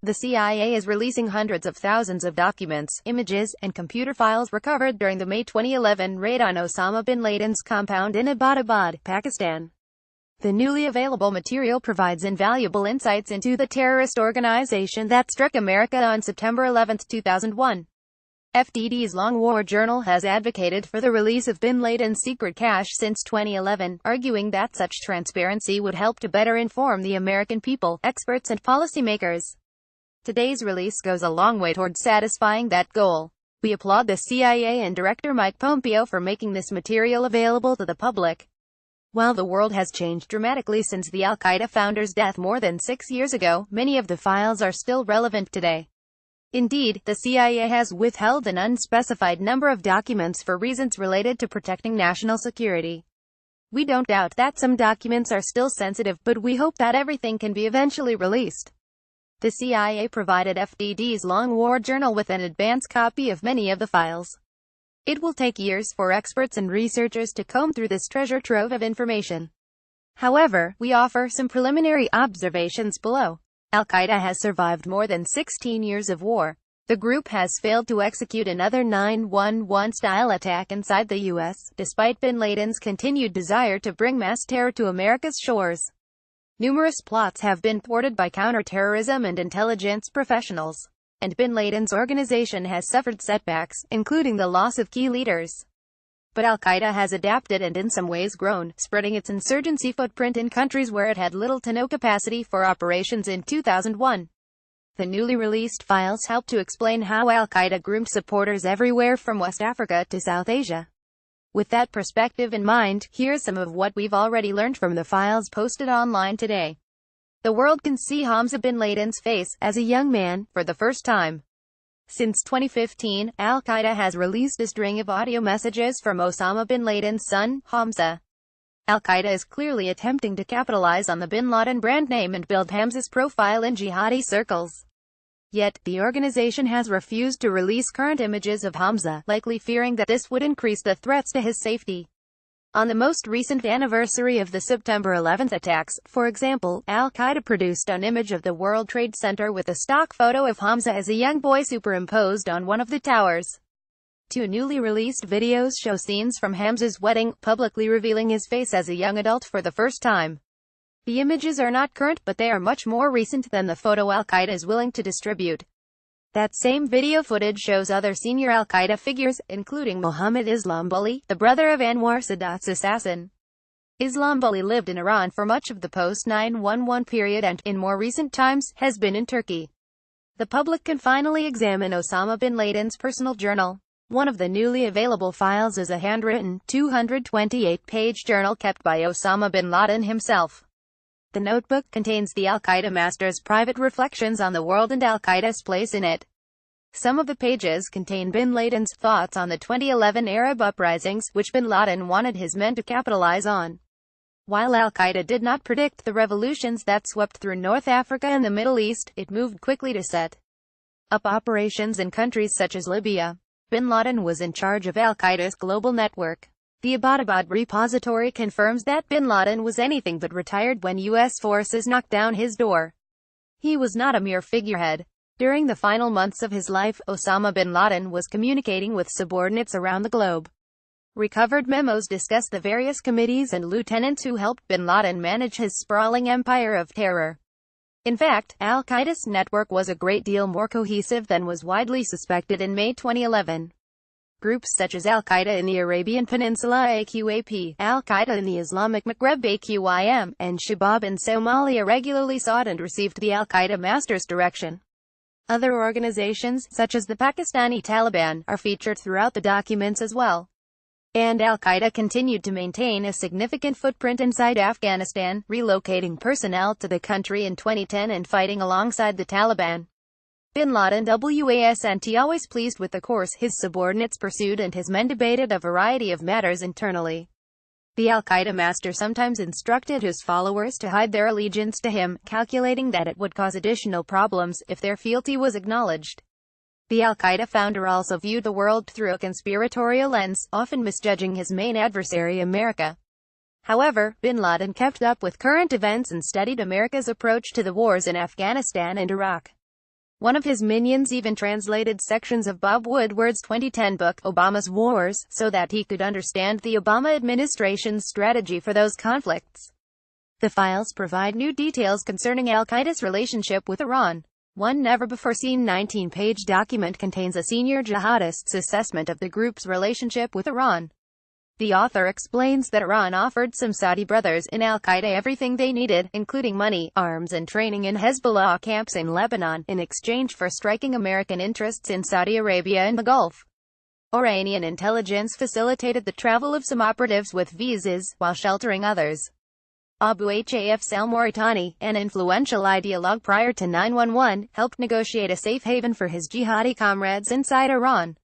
The CIA is releasing hundreds of thousands of documents, images, and computer files recovered during the May 2011 raid on Osama bin Laden's compound in Abbottabad, Pakistan. The newly available material provides invaluable insights into the terrorist organization that struck America on September 11, 2001. FDD's Long War Journal has advocated for the release of bin Laden's secret cache since 2011, arguing that such transparency would help to better inform the American people, experts and policymakers. Today's release goes a long way toward satisfying that goal. We applaud the CIA and Director Mike Pompeo for making this material available to the public. While the world has changed dramatically since the Al-Qaeda founder's death more than 6 years ago, many of the files are still relevant today. Indeed, the CIA has withheld an unspecified number of documents for reasons related to protecting national security. We don't doubt that some documents are still sensitive, but we hope that everything can be eventually released. The CIA provided FDD's Long War Journal with an advance copy of many of the files. It will take years for experts and researchers to comb through this treasure trove of information. However, we offer some preliminary observations below. Al-Qaeda has survived more than 16 years of war. The group has failed to execute another 9/11-style attack inside the U.S., despite bin Laden's continued desire to bring mass terror to America's shores. Numerous plots have been thwarted by counterterrorism and intelligence professionals, and bin Laden's organization has suffered setbacks, including the loss of key leaders. But Al-Qaeda has adapted and in some ways grown, spreading its insurgency footprint in countries where it had little to no capacity for operations in 2001. The newly released files help to explain how Al-Qaeda groomed supporters everywhere from West Africa to South Asia. With that perspective in mind, here's some of what we've already learned from the files posted online today. The world can see Hamza bin Laden's face, as a young man, for the first time. Since 2015, Al-Qaeda has released a string of audio messages from Osama bin Laden's son, Hamza. Al-Qaeda is clearly attempting to capitalize on the bin Laden brand name and build Hamza's profile in jihadi circles. Yet, the organization has refused to release current images of Hamza, likely fearing that this would increase the threats to his safety. On the most recent anniversary of the September 11th attacks, for example, Al-Qaeda produced an image of the World Trade Center with a stock photo of Hamza as a young boy superimposed on one of the towers. Two newly released videos show scenes from Hamza's wedding, publicly revealing his face as a young adult for the first time. The images are not current, but they are much more recent than the photo Al-Qaeda is willing to distribute. That same video footage shows other senior Al-Qaeda figures, including Mohammed Islambouli, the brother of Anwar Sadat's assassin. Islambouli lived in Iran for much of the post-9/11 period and, in more recent times, has been in Turkey. The public can finally examine Osama bin Laden's personal journal. One of the newly available files is a handwritten, 228-page journal kept by Osama bin Laden himself. The notebook contains the Al-Qaeda master's private reflections on the world and Al-Qaeda's place in it. Some of the pages contain bin Laden's thoughts on the 2011 Arab uprisings, which bin Laden wanted his men to capitalize on. While Al-Qaeda did not predict the revolutions that swept through North Africa and the Middle East, it moved quickly to set up operations in countries such as Libya. Bin Laden was in charge of Al-Qaeda's global network. The Abbottabad repository confirms that bin Laden was anything but retired when U.S. forces knocked down his door. He was not a mere figurehead. During the final months of his life, Osama bin Laden was communicating with subordinates around the globe. Recovered memos discuss the various committees and lieutenants who helped bin Laden manage his sprawling empire of terror. In fact, Al-Qaeda's network was a great deal more cohesive than was widely suspected in May 2011. Groups such as Al-Qaeda in the Arabian Peninsula (AQAP), Al-Qaeda in the Islamic Maghreb (AQIM), and Shabab in Somalia regularly sought and received the Al-Qaeda master's direction. Other organizations, such as the Pakistani Taliban, are featured throughout the documents as well. And Al-Qaeda continued to maintain a significant footprint inside Afghanistan, relocating personnel to the country in 2010 and fighting alongside the Taliban. Bin Laden wasn't always pleased with the course his subordinates pursued, and his men debated a variety of matters internally. The Al-Qaeda master sometimes instructed his followers to hide their allegiance to him, calculating that it would cause additional problems if their fealty was acknowledged. The Al-Qaeda founder also viewed the world through a conspiratorial lens, often misjudging his main adversary, America. However, bin Laden kept up with current events and studied America's approach to the wars in Afghanistan and Iraq. One of his minions even translated sections of Bob Woodward's 2010 book, Obama's Wars, so that he could understand the Obama administration's strategy for those conflicts. The files provide new details concerning al-Qaeda's relationship with Iran. One never-before-seen 19-page document contains a senior jihadist's assessment of the group's relationship with Iran. The author explains that Iran offered some Saudi brothers in al-Qaeda everything they needed, including money, arms and training in Hezbollah camps in Lebanon, in exchange for striking American interests in Saudi Arabia and the Gulf. Iranian intelligence facilitated the travel of some operatives with visas, while sheltering others. Abu Hafs al-Mauritani, an influential ideologue prior to 9/11, helped negotiate a safe haven for his jihadi comrades inside Iran.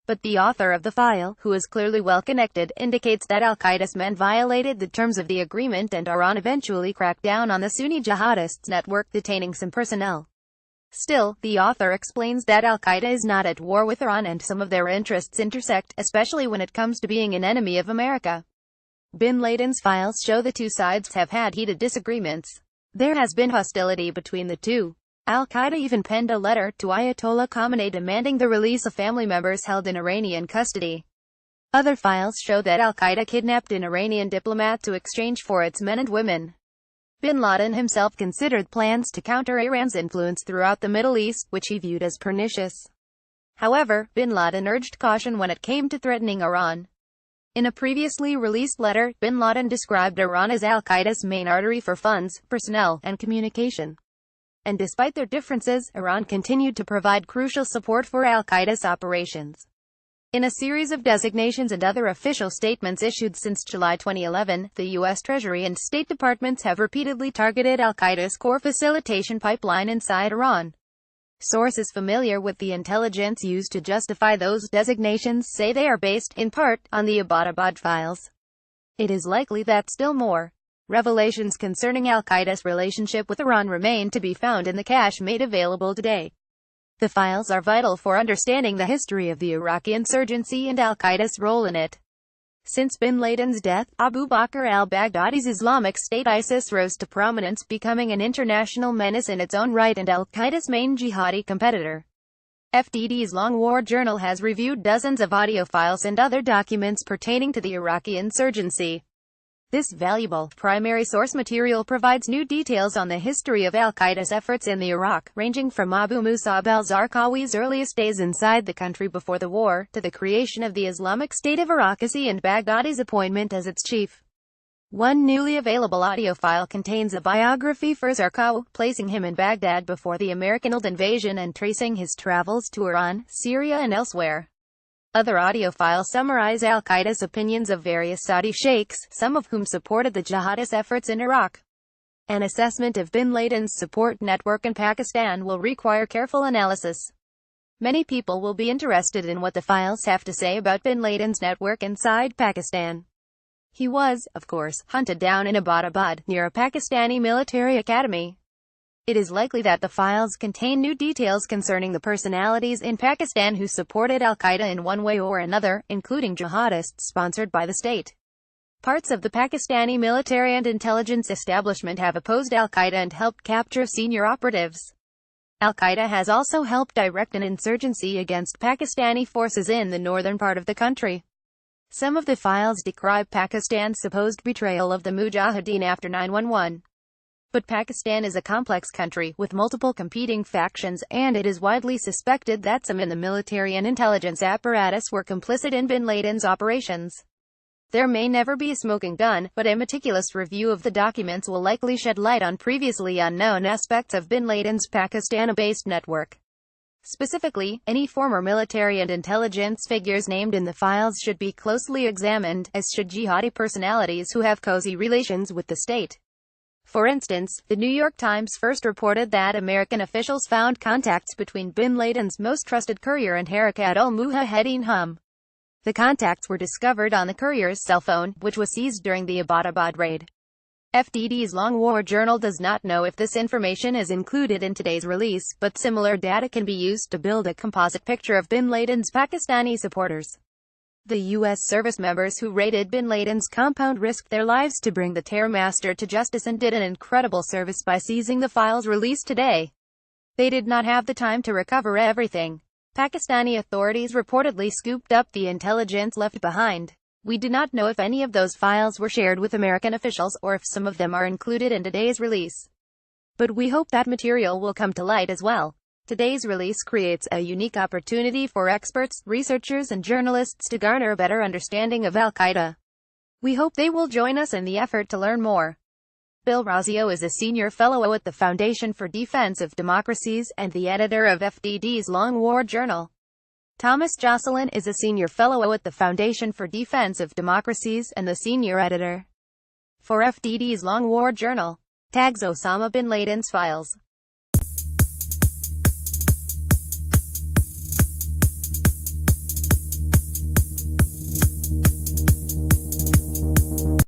But the author of the file, who is clearly well-connected, indicates that al-Qaeda's men violated the terms of the agreement and Iran eventually cracked down on the Sunni jihadists' network, detaining some personnel. Still, the author explains that al-Qaeda is not at war with Iran and some of their interests intersect, especially when it comes to being an enemy of America. Bin Laden's files show the two sides have had heated disagreements. There has been hostility between the two. Al-Qaeda even penned a letter to Ayatollah Khamenei demanding the release of family members held in Iranian custody. Other files show that Al-Qaeda kidnapped an Iranian diplomat to exchange for its men and women. Bin Laden himself considered plans to counter Iran's influence throughout the Middle East, which he viewed as pernicious. However, Bin Laden urged caution when it came to threatening Iran. In a previously released letter, Bin Laden described Iran as al-Qaeda's main artery for funds, personnel, and communication. And despite their differences, Iran continued to provide crucial support for al-Qaeda's operations. In a series of designations and other official statements issued since July 2011, the U.S. Treasury and State Departments have repeatedly targeted al-Qaeda's core facilitation pipeline inside Iran. Sources familiar with the intelligence used to justify those designations say they are based, in part, on the Abbottabad files. It is likely that still more revelations concerning al-Qaeda's relationship with Iran remain to be found in the cache made available today. The files are vital for understanding the history of the Iraqi insurgency and al-Qaeda's role in it. Since Bin Laden's death, Abu Bakr al-Baghdadi's Islamic State ISIS rose to prominence, becoming an international menace in its own right and al-Qaeda's main jihadi competitor. FDD's Long War Journal has reviewed dozens of audio files and other documents pertaining to the Iraqi insurgency. This valuable, primary source material provides new details on the history of al-Qaeda's efforts in the Iraq, ranging from Abu Musab al-Zarqawi's earliest days inside the country before the war, to the creation of the Islamic State of Iraqi and Baghdadi's appointment as its chief. One newly available audio file contains a biography for Zarqawi, placing him in Baghdad before the American invasion and tracing his travels to Iran, Syria and elsewhere. Other audio files summarize al-Qaeda's opinions of various Saudi sheikhs, some of whom supported the jihadist efforts in Iraq. An assessment of Bin Laden's support network in Pakistan will require careful analysis. Many people will be interested in what the files have to say about Bin Laden's network inside Pakistan. He was, of course, hunted down in Abbottabad, near a Pakistani military academy. It is likely that the files contain new details concerning the personalities in Pakistan who supported al-Qaeda in one way or another, including jihadists sponsored by the state. Parts of the Pakistani military and intelligence establishment have opposed al-Qaeda and helped capture senior operatives. Al-Qaeda has also helped direct an insurgency against Pakistani forces in the northern part of the country. Some of the files describe Pakistan's supposed betrayal of the Mujahideen after 9/11. But Pakistan is a complex country, with multiple competing factions, and it is widely suspected that some in the military and intelligence apparatus were complicit in Bin Laden's operations. There may never be a smoking gun, but a meticulous review of the documents will likely shed light on previously unknown aspects of Bin Laden's Pakistan-based network. Specifically, any former military and intelligence figures named in the files should be closely examined, as should jihadi personalities who have cozy relations with the state. For instance, the New York Times first reported that American officials found contacts between Bin Laden's most trusted courier and Harakat al-Mujahideen Hum. The contacts were discovered on the courier's cell phone, which was seized during the Abbottabad raid. FDD's Long War Journal does not know if this information is included in today's release, but similar data can be used to build a composite picture of Bin Laden's Pakistani supporters. The U.S. service members who raided Bin Laden's compound risked their lives to bring the terror master to justice and did an incredible service by seizing the files released today. They did not have the time to recover everything. Pakistani authorities reportedly scooped up the intelligence left behind. We do not know if any of those files were shared with American officials, or if some of them are included in today's release. But we hope that material will come to light as well. Today's release creates a unique opportunity for experts, researchers and journalists to garner a better understanding of Al-Qaeda. We hope they will join us in the effort to learn more. Bill Razio is a senior fellow at the Foundation for Defense of Democracies and the editor of FDD's Long War Journal. Thomas Jocelyn is a senior fellow at the Foundation for Defense of Democracies and the senior editor for FDD's Long War Journal. Tags Osama bin Laden's files.